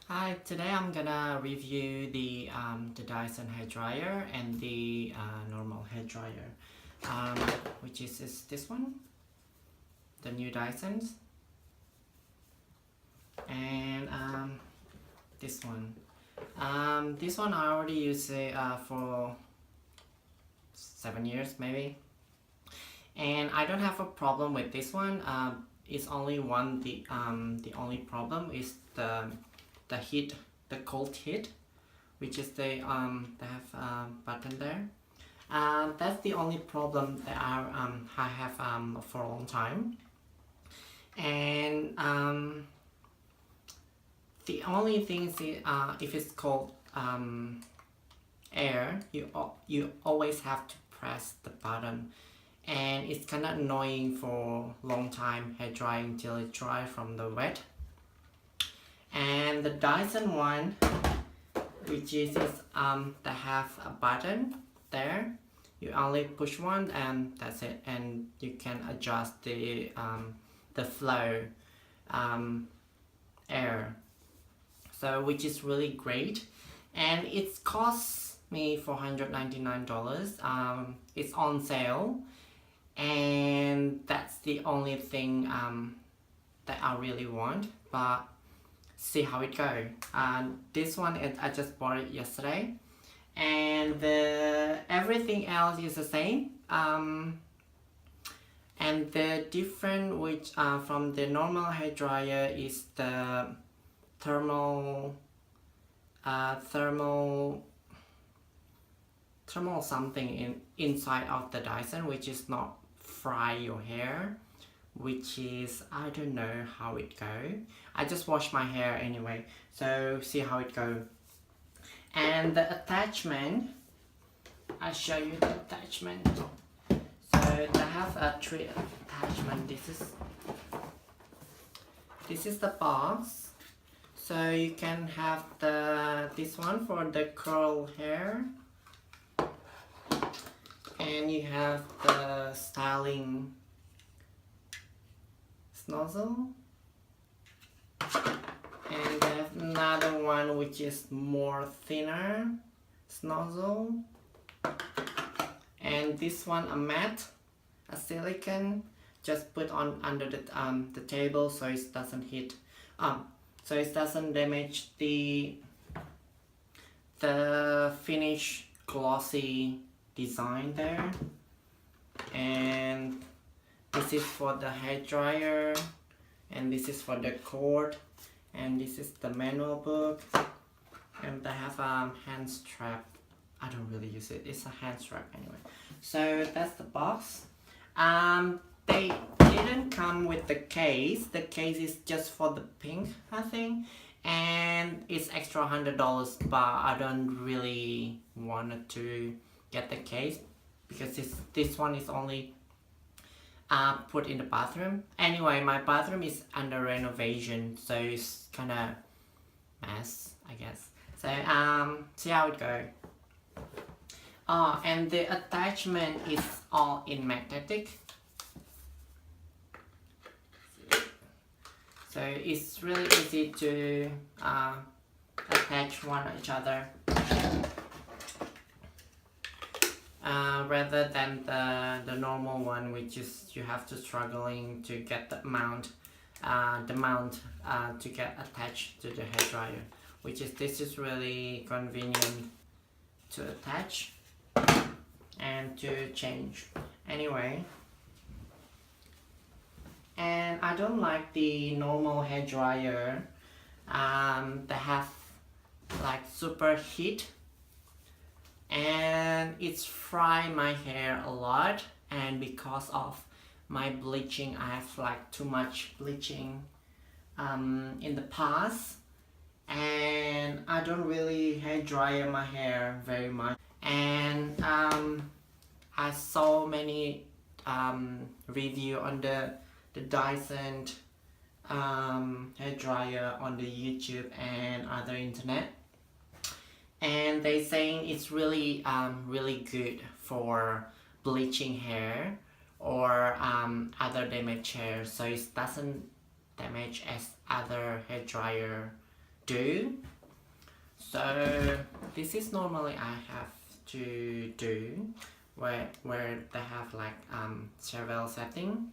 Hi, today I'm gonna review the Dyson hairdryer and the normal hairdryer, um, which is this one, the new Dysons, and this one. This one I already used it for 7 years maybe, and I don't have a problem with this one. It's only one. The only problem is the heat, the cold heat, which is they have a button there. That's the only problem that I have for a long time. And the only thing is if it's cold air, you always have to press the button, and it's kind of annoying for long time hair drying until it dry from the wet. And the Dyson one, which is they have a button there. You only push one and that's it, and you can adjust the flow air, so which is really great. And it costs me $499. It's on sale, and that's the only thing that I really want, but see how it goes. This one I just bought it yesterday, and everything else is the same. And the different which from the normal hairdryer is the thermal something inside of the Dyson, which is not fry your hair, which is I don't know how it go. I just wash my hair anyway, so see how it go. And the attachment, I show you the attachment. So they have a three attachment. This is the box. So you can have this one for the curl hair, and you have the styling nozzle, and they have another one which is more thinner nozzle, and this one a matte, a silicone, just put on under the table so it doesn't hit so it doesn't damage the finish glossy design there. And this is for the hair dryer, and this is for the cord, and this is the manual book, and they have a hand strap. I don't really use it. It's a hand strap anyway. So that's the box. They didn't come with the case. The case is just for the pink, I think, and it's extra $100. But I don't really wanted to get the case because this one is only put in the bathroom. Anyway, my bathroom is under renovation, so it's kind of mess, I guess. So see how it goes. And the attachment is all in magnetic, so it's really easy to attach one each other. Rather than the normal one, which is you have to struggling to get the mount to get attached to the hairdryer, which is this is really convenient to attach and to change anyway. And I don't like the normal hairdryer. They have like super heat, and it's fry my hair a lot, and because of my bleaching, I have like too much bleaching in the past, and I don't really hair dryer my hair very much. And I saw many review on the Dyson hair dryer on the YouTube and other internet, and they saying it's really really good for bleaching hair or other damaged hair, so it doesn't damage as other hair dryer do. So this is normally I have to do where they have like several setting,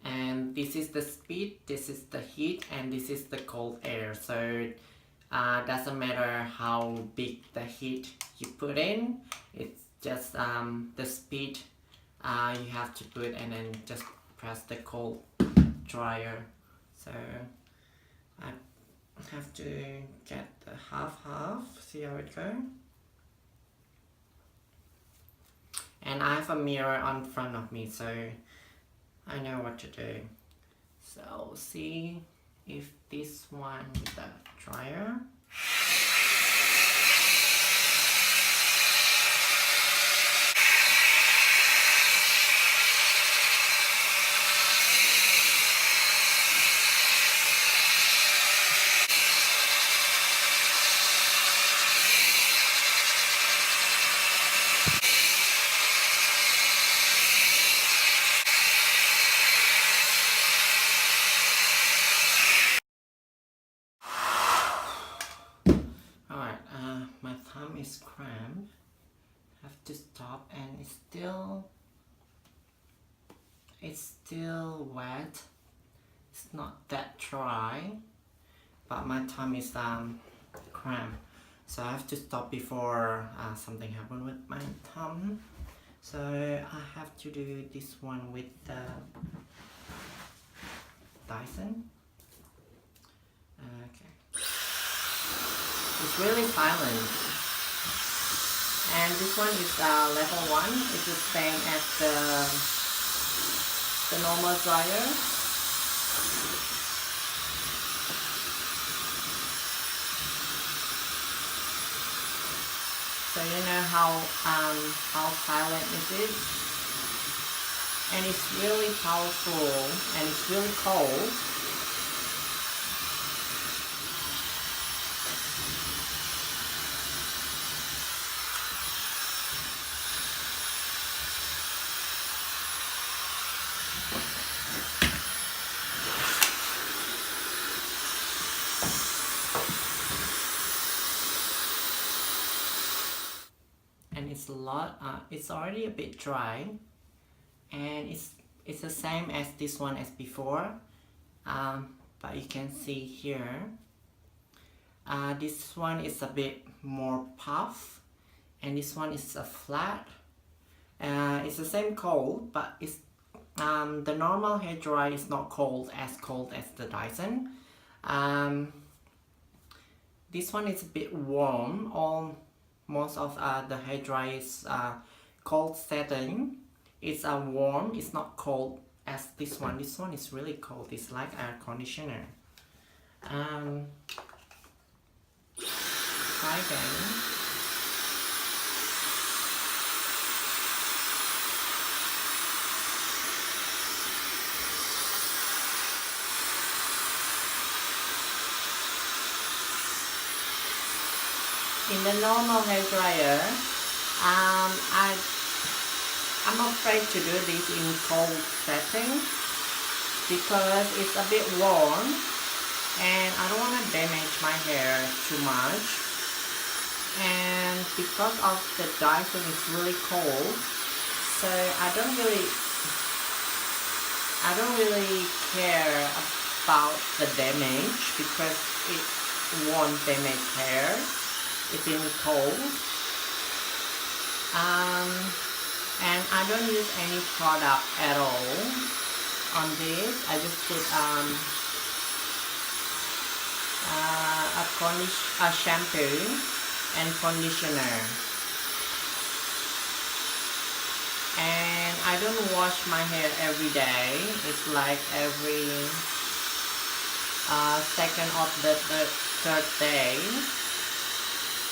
and this is the speed, this is the heat, and this is the cold air. So doesn't matter how big the heat you put in, it's just the speed you have to put, and then just press the cold dryer. So I have to get the half, see how it goes. And I have a mirror on front of me, so I know what to do. So see if this one with the dryer. My thumb is cramped. I have to stop, and it's still wet. It's not that dry, but my thumb is cramped. So I have to stop before something happens with my thumb. So I have to do this one with the Dyson. Okay. It's really silent, and this one is level 1. It's the same as the normal dryer. So you know how silent it is, and it's really powerful, and it's really cold. And it's already a bit dry, and it's the same as this one as before, but you can see here this one is a bit more puff, and this one is a flat. It's the same cold, but it's the normal hairdryer is not cold as the Dyson. This one is a bit warm. Most of the hairdryer is cold setting. It's warm, it's not cold as this one. This one is really cold, it's like air conditioner. Try again. In the normal hairdryer, I'm afraid to do this in cold setting because it's a bit warm, and I don't want to damage my hair too much. And because of the Dyson is really cold, so I don't really care about the damage because it won't damage hair. It's in cold, and I don't use any product at all on this. I just put a shampoo and conditioner, and I don't wash my hair every day. It's like every second of the third day.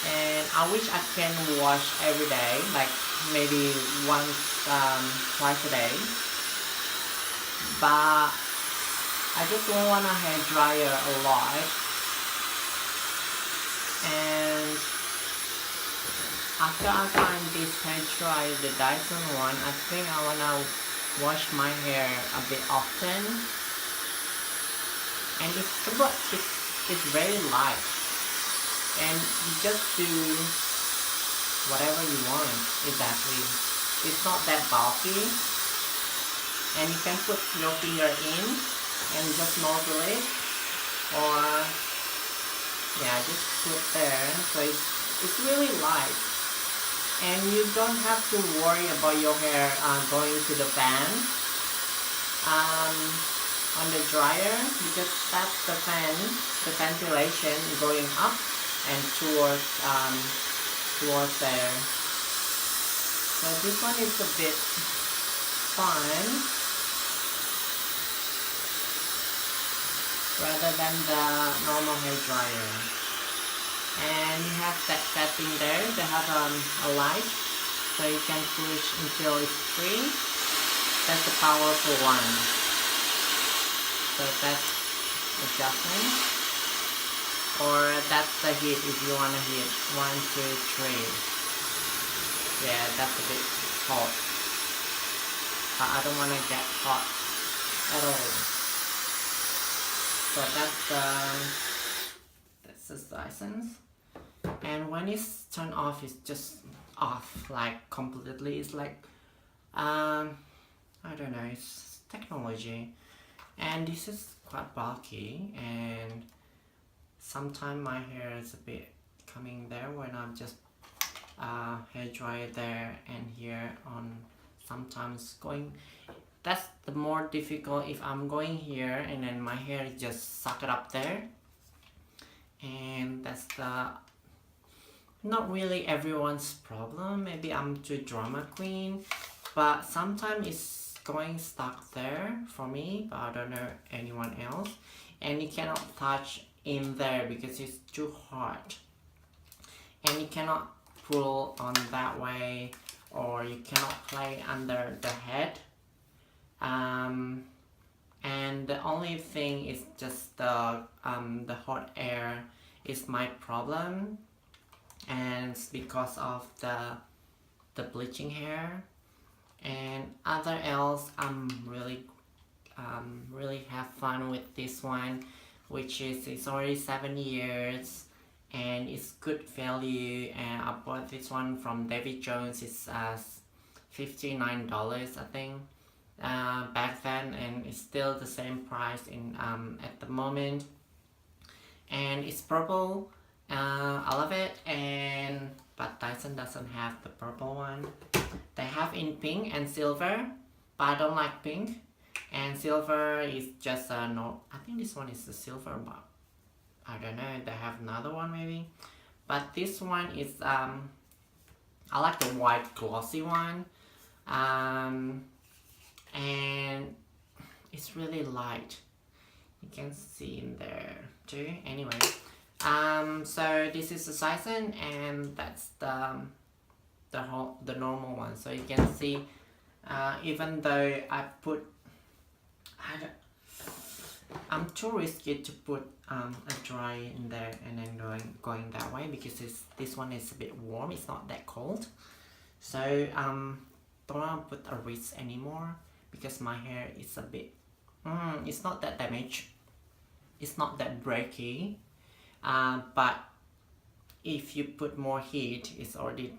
And I wish I can wash every day, like maybe once, twice a day. But I just don't want a hair dryer a lot. And after I find this hair dryer, the Dyson one, I think I wanna wash my hair a bit often. And it's it's very light, and you just do whatever you want. Exactly, it's not that bulky, and you can put your finger in and just nozzle it, or yeah, just put there. So it's really light, and you don't have to worry about your hair going to the fan on the dryer, because that's the fan, the ventilation going up and towards there. So this one is a bit fun rather than the normal hair dryer. And you have that setting there. They have a light, so you can push until it's free. That's the powerful one. So that's adjustment, or that's the heat if you want to heat 1, 2, 3. Yeah, that's a bit hot, but I don't want to get hot at all. So that's the Dyson's. And when it's turned off, it's just off, like completely. It's like I don't know, it's technology. And this is quite bulky, and sometimes my hair is a bit coming there when I'm just hair dryer there and here on. Sometimes going, that's the more difficult if I'm going here and then my hair is just sucked up there. And that's the not really everyone's problem. Maybe I'm too drama queen, but sometimes it's going stuck there for me, but I don't know anyone else. And you cannot touch in there because it's too hard, and you cannot pull on that way, or you cannot play under the head. And the only thing is just the hot air is my problem, and it's because of the bleaching hair. And other else, I'm really have fun with this one, which is it's already 7 years and it's good value. And I bought this one from David Jones. It's $59, I think, back then, and it's still the same price in at the moment. And it's purple. I love it. But Dyson doesn't have the purple one. They have in pink and silver, but I don't like pink. And silver is just no. I think this one is the silver, but I don't know. They have another one maybe. But this one is I like the white glossy one, and it's really light. You can see in there too. Anyway, so this is the Sassoon, and that's the normal one. So you can see, even though I put, I'm too risky to put a dry in there and then going that way, because this one is a bit warm. It's not that cold. So don't want to put a wrist anymore, because my hair is a bit it's not that damaged, it's not that breaky, but if you put more heat, it's already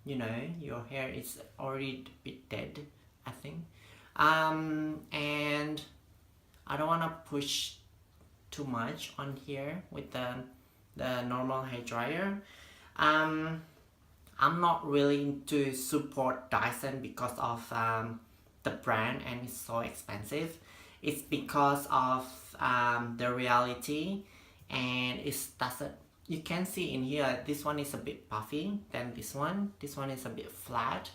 you know, your hair is already a bit dead, I think. And I don't want to push too much on here with the normal hair dryer. I'm not really into support Dyson because of the brand, and it's so expensive. It's because of the Riality, and it doesn't. You can see in here, this one is a bit puffy than this one. This one is a bit flat.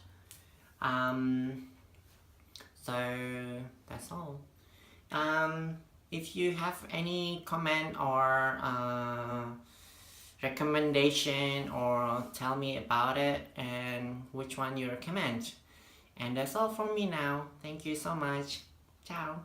So that's all. If you have any comment or recommendation, or tell me about it and which one you recommend. And that's all from me now. Thank you so much. Ciao.